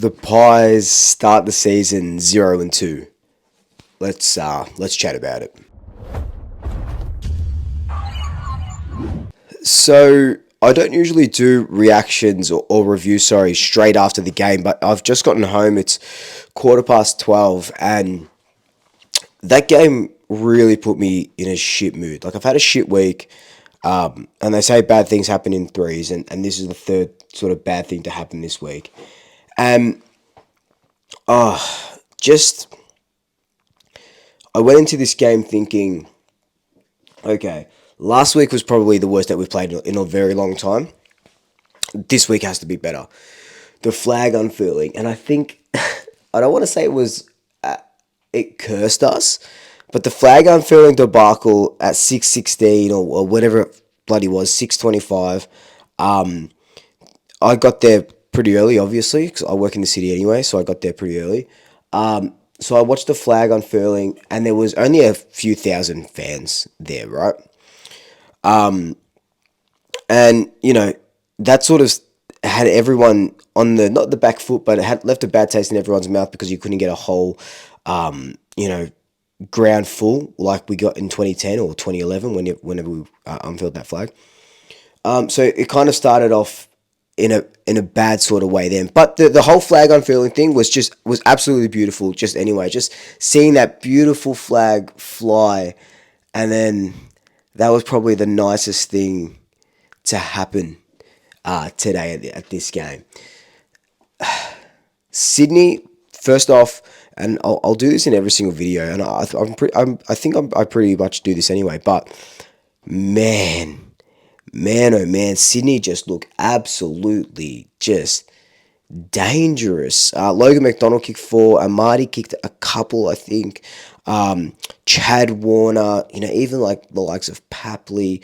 The Pies start the season 0-2. Let's chat about it. So I don't usually do reactions or reviews, sorry, straight after the game, but I've just gotten home. It's 12:15, and that game really put me in a shit mood. Like, I've had a shit week, and they say bad things happen in threes, and this is the third sort of bad thing to happen this week. And just I went into this game thinking, okay, last week was probably the worst that we've played in a very long time. This week has to be better. The flag unfurling, and I think I don't want to say it cursed us, but the flag unfurling debacle at 6:16 or whatever it bloody was, 6:25. I got there pretty early, obviously, because I work in the city anyway, so I got there pretty early. So I watched the flag unfurling, and there was only a few thousand fans there, right? And that sort of had everyone on the not the back foot, but it had left a bad taste in everyone's mouth because you couldn't get a whole, you know, ground full like we got in 2010 or 2011 whenever we unfurled that flag. So it kind of started off in a bad sort of way then. But the whole flag unfurling thing was absolutely beautiful. Just anyway, just seeing that beautiful flag fly, and then that was probably the nicest thing to happen today at this game. Sydney, first off, and I'll do this in every single video, and I pretty much do this anyway. But man, oh man, Sydney just looked absolutely just dangerous. Logan McDonald kicked four, Amadi kicked a couple, I think. Chad Warner, even like the likes of Papley,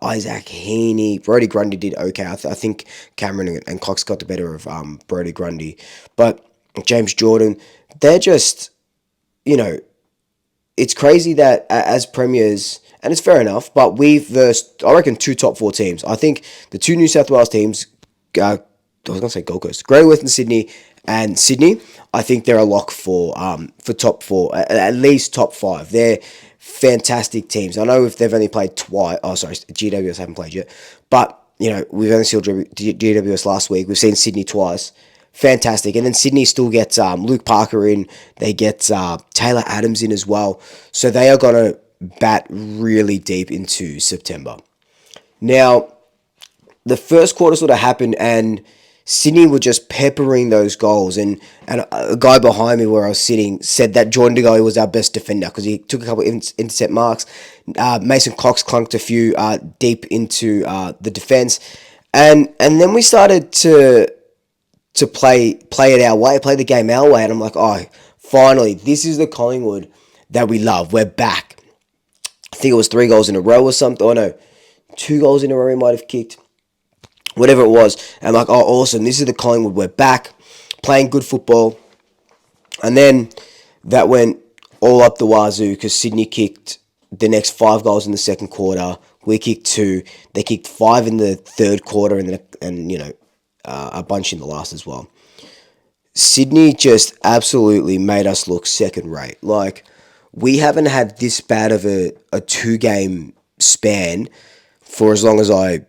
Isaac Heaney, Brody Grundy did okay. I think Cameron and Cox got the better of Brody Grundy, but James Jordan, they're just, it's crazy that as premiers, and it's fair enough, but we've versed, I reckon, two top four teams. I think the two New South Wales teams, I was going to say Gold Coast, Greater Western Sydney and Sydney, I think they're a lock for top four, at least top five. They're fantastic teams. I know if they've only played twice, GWS haven't played yet, but, we've only seen GWS last week. We've seen Sydney twice. Fantastic. And then Sydney still gets Luke Parker in. They get Taylor Adams in as well. So they are going to bat really deep into September. Now, the first quarter sort of happened, and Sydney were just peppering those goals. And a guy behind me where I was sitting said that Jordan De Goey was our best defender because he took a couple of intercept marks. Mason Cox clunked a few deep into the defense. And then we started to play it our way, play the game our way. And I'm like, oh, finally, this is the Collingwood that we love. We're back. I think it was 3 goals in a row or something. Oh, no, 2 goals in a row he might have kicked. Whatever it was. And I'm like, oh, awesome. This is the Collingwood. We're back, playing good football. And then that went all up the wazoo because Sydney kicked the next 5 goals in the second quarter. We kicked 2. They kicked 5 in the third quarter and a bunch in the last as well. Sydney just absolutely made us look second rate. Like, we haven't had this bad of a 2-game span for as long as I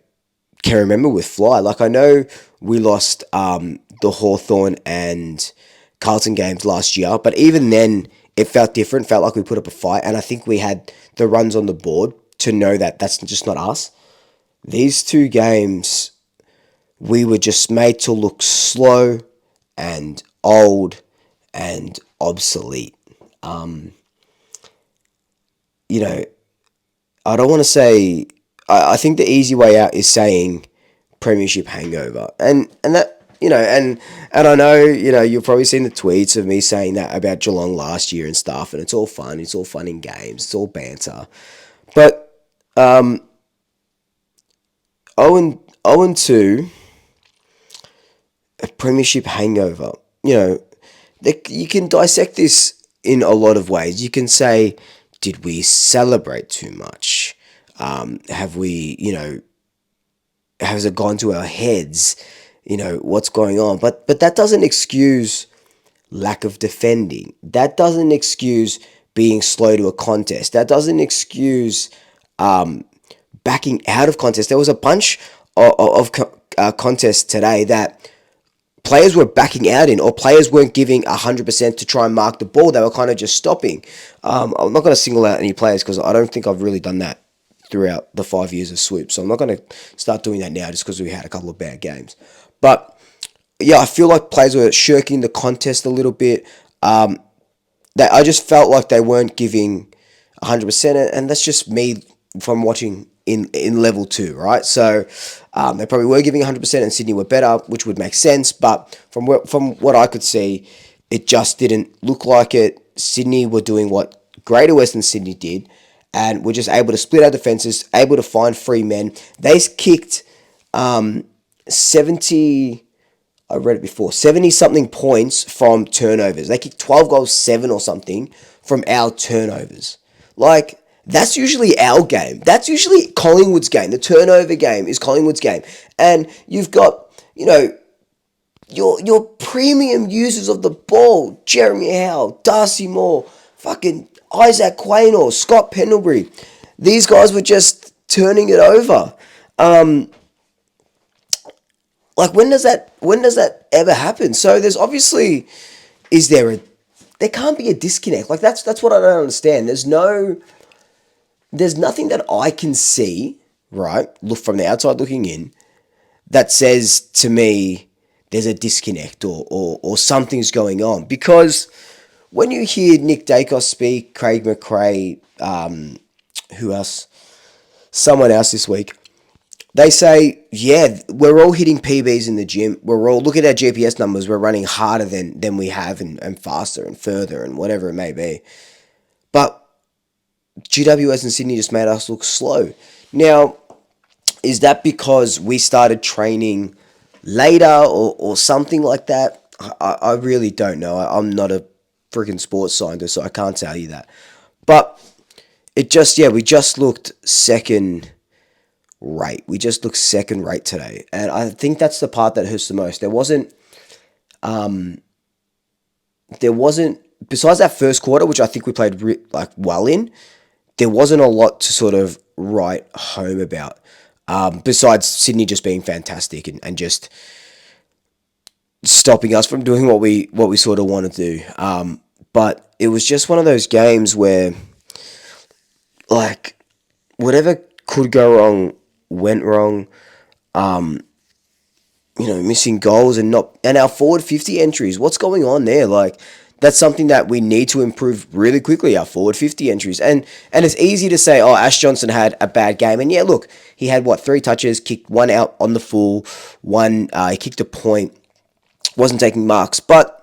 can remember with Fly. Like, I know we lost the Hawthorn and Carlton games last year, but even then it felt different, felt like we put up a fight, and I think we had the runs on the board to know that that's just not us. These 2 games, we were just made to look slow and old and obsolete. I don't want to say. I think the easy way out is saying premiership hangover, and that and I know you've probably seen the tweets of me saying that about Geelong last year and stuff, and it's all fun. It's all fun in games. It's all banter, but 0-2. A premiership hangover. You can dissect this in a lot of ways. You can say, did we celebrate too much? Have we, has it gone to our heads? what's going on. But that doesn't excuse lack of defending. That doesn't excuse being slow to a contest. That doesn't excuse backing out of contests. There was a bunch of contests today that players were backing out in, or players weren't giving 100% to try and mark the ball. They were kind of just stopping. I'm not going to single out any players because I don't think I've really done that throughout the 5 years of Swoop. So I'm not going to start doing that now just because we had a couple of bad games. But yeah, I feel like players were shirking the contest a little bit. I just felt like they weren't giving 100%, and that's just me from watching in level 2, right? So they probably were giving 100%, and Sydney were better, which would make sense. But from what I could see, it just didn't look like it. Sydney were doing what Greater Western Sydney did, and were just able to split our defenses, able to find free men. They kicked 70. I read it before, 70-something points from turnovers. They kicked 12 goals, 7 or something from our turnovers. Like, that's usually our game. That's usually Collingwood's game. The turnover game is Collingwood's game. And you've got, your premium users of the ball, Jeremy Howe, Darcy Moore, fucking Isaac Quaynor, Scott Pendlebury. These guys were just turning it over. Like, when does that ever happen? So there's obviously, there can't be a disconnect. Like, that's what I don't understand. There's nothing that I can see, right? Look from the outside looking in, that says to me there's a disconnect or something's going on. Because when you hear Nick Dacos speak, Craig McRae, who else? Someone else this week. They say, yeah, we're all hitting PBs in the gym. We're all, look at our GPS numbers. We're running harder than we have and faster and further and whatever it may be. But GWS and Sydney just made us look slow. Now, is that because we started training later or something like that? I really don't know. I'm not a freaking sports scientist, so I can't tell you that. But we just looked second rate. We just looked second rate today. And I think that's the part that hurts the most. There wasn't, besides that first quarter, which I think we played well in, there wasn't a lot to sort of write home about. Besides Sydney just being fantastic and just stopping us from doing what we sort of want to do. But it was just one of those games where, like, whatever could go wrong went wrong. Missing goals and our forward 50 entries. What's going on there? Like, that's something that we need to improve really quickly, our forward 50 entries. And it's easy to say, oh, Ash Johnson had a bad game. And yeah, look, he had 3 touches, kicked 1 out on the full, 1, he kicked a point, wasn't taking marks. But,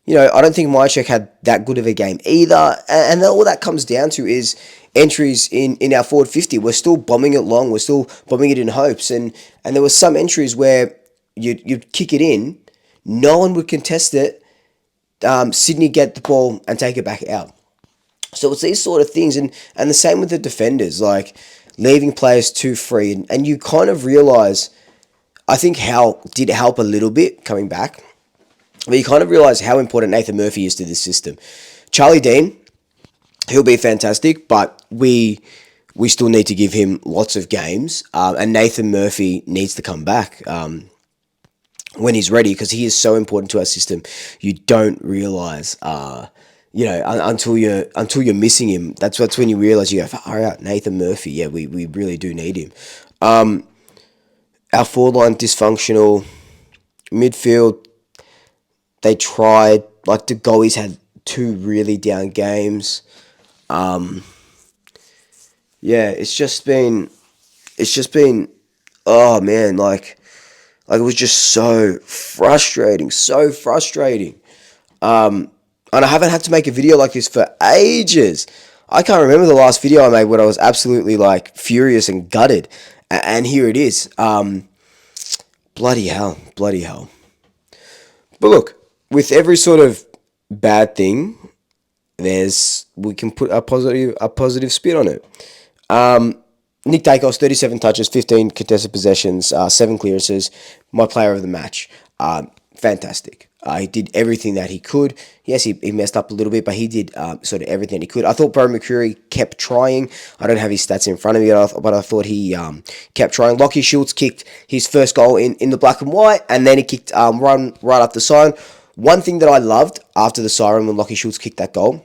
I don't think Mychek had that good of a game either. And all that comes down to is entries in our forward 50. We're still bombing it long. We're still bombing it in hopes. And there were some entries where you'd kick it in, no one would contest it, Sydney get the ball and take it back out. So it's these sort of things. And the same with the defenders, like leaving players too free. And you kind of realise, I think Hal did help a little bit coming back, but you kind of realise how important Nathan Murphy is to this system. Charlie Dean, he'll be fantastic, but we still need to give him lots of games. And Nathan Murphy needs to come back when he's ready, because he is so important to our system. You don't realise, until you're missing him. That's when you realise, you go, all right, Nathan Murphy, yeah, we really do need him. Our forward line dysfunctional. Midfield, they tried. Like, the goalies had 2 really down games. It's just been, oh man, like it was just so frustrating. And I haven't had to make a video like this for ages. I can't remember the last video I made when I was absolutely like furious and gutted. And here it is. Bloody hell. But look, with every sort of bad thing, we can put a positive spin on it. Nick Dacos, 37 touches, 15 contested possessions, 7 clearances. My player of the match. Fantastic. He did everything that he could. Yes, he messed up a little bit, but he did sort of everything he could. I thought Bro McCreary kept trying. I don't have his stats in front of me, but I thought he kept trying. Lachie Schultz kicked his first goal in the black and white, and then he kicked run right up the siren. One thing that I loved after the siren when Lachie Schultz kicked that goal,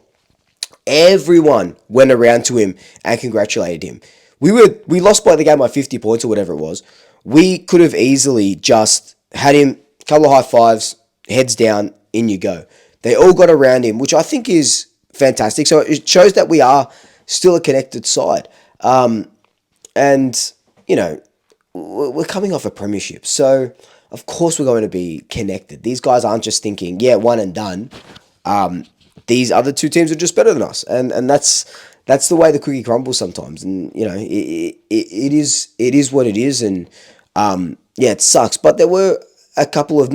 everyone went around to him and congratulated him. We lost by the game by 50 points or whatever it was. We could have easily just had him, couple of high fives, heads down, in you go. They all got around him, which I think is fantastic. So it shows that we are still a connected side. And, you know, we're coming off a premiership. So, of course, we're going to be connected. These guys aren't just thinking, yeah, one and done. These other two teams are just better than us. And that's the way the cookie crumbles sometimes. And, you know, it is what it is. And, yeah, it sucks. But there were a couple of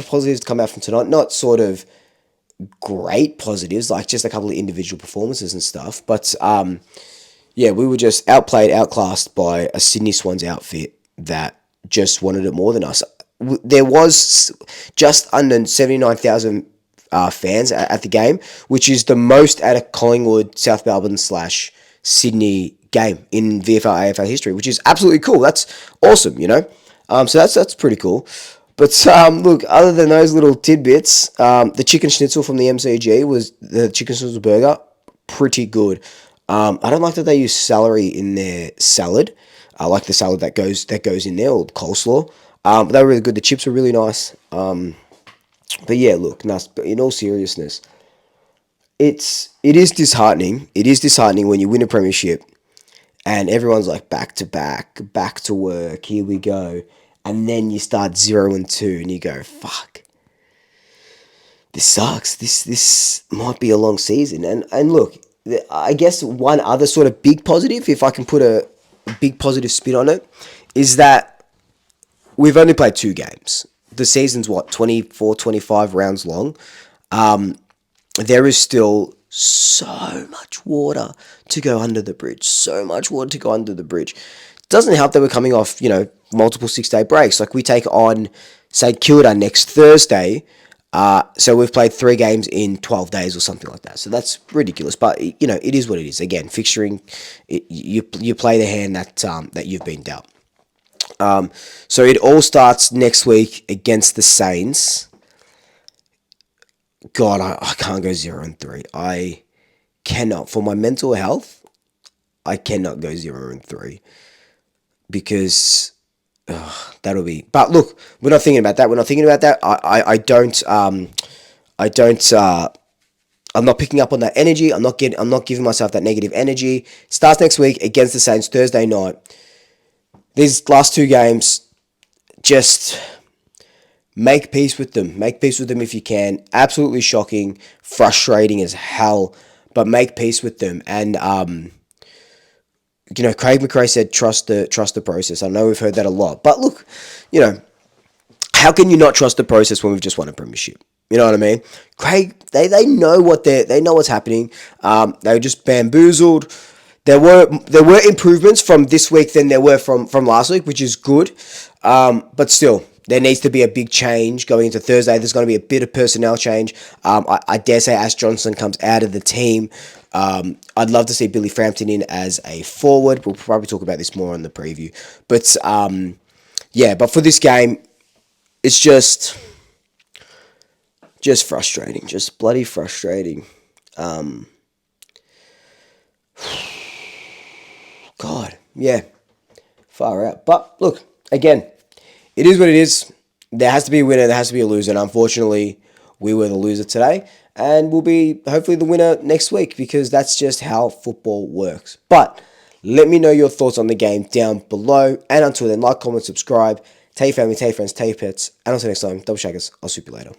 positives to come out from tonight. Not sort of great positives, like just a couple of individual performances and stuff. But, yeah, we were just outplayed, outclassed by a Sydney Swans outfit that just wanted it more than us. There was just under 79,000 fans at the game, which is the most at a Collingwood, South Melbourne / Sydney game in VFL AFL history, which is absolutely cool. That's awesome, you know. So that's pretty cool. But look, other than those little tidbits, the chicken schnitzel from the MCG was the chicken schnitzel burger, pretty good. I don't like that they use celery in their salad. I like the salad that goes in there, or coleslaw. But they were really good. The chips were really nice. But yeah, look, in all seriousness, it is disheartening. It is disheartening when you win a premiership and everyone's like back to back, back to work, here we go. And then you start 0-2 and you go, fuck. This sucks. This might be a long season. And look, I guess one other sort of big positive, if I can put a big positive spin on it, is that we've only played 2 games. The season's 24, 25 rounds long. There is still so much water to go under the bridge. So much water to go under the bridge. It doesn't help that we're coming off, you know, multiple 6-day breaks. Like we take on St Kilda next Thursday. So we've played 3 games in 12 days or something like that. So that's ridiculous. But, you know, it is what it is. Again, fixturing, you play the hand that you've been dealt. So it all starts next week against the Saints. God, I can't go 0-3. I cannot. For my mental health, I cannot go 0-3. Because that'll be... But look, we're not thinking about that. We're not thinking about that. I'm not picking up on that energy. I'm not giving myself that negative energy. Starts next week against the Saints, Thursday night. These last 2 games, just make peace with them. Make peace with them if you can. Absolutely shocking, frustrating as hell, but make peace with them. And you know, Craig McRae said, trust the process. I know we've heard that a lot, but look, you know, how can you not trust the process when we've just won a premiership? You know what I mean? Craig, they know they know what's happening. They were just bamboozled. There were improvements from this week than there were from last week, which is good. But still, there needs to be a big change going into Thursday. There's going to be a bit of personnel change. I dare say Ash Johnson comes out of the team. I'd love to see Billy Frampton in as a forward. We'll probably talk about this more on the preview. But, yeah, but for this game, it's just frustrating. Just bloody frustrating. God, yeah, far out. But look, again, it is what it is. There has to be a winner, there has to be a loser. And unfortunately, we were the loser today. And we'll be hopefully the winner next week because that's just how football works. But let me know your thoughts on the game down below. And until then, like, comment, subscribe. Tell your family, tell your friends, tell your pets. And until next time, double shaggers. I'll swoop you later.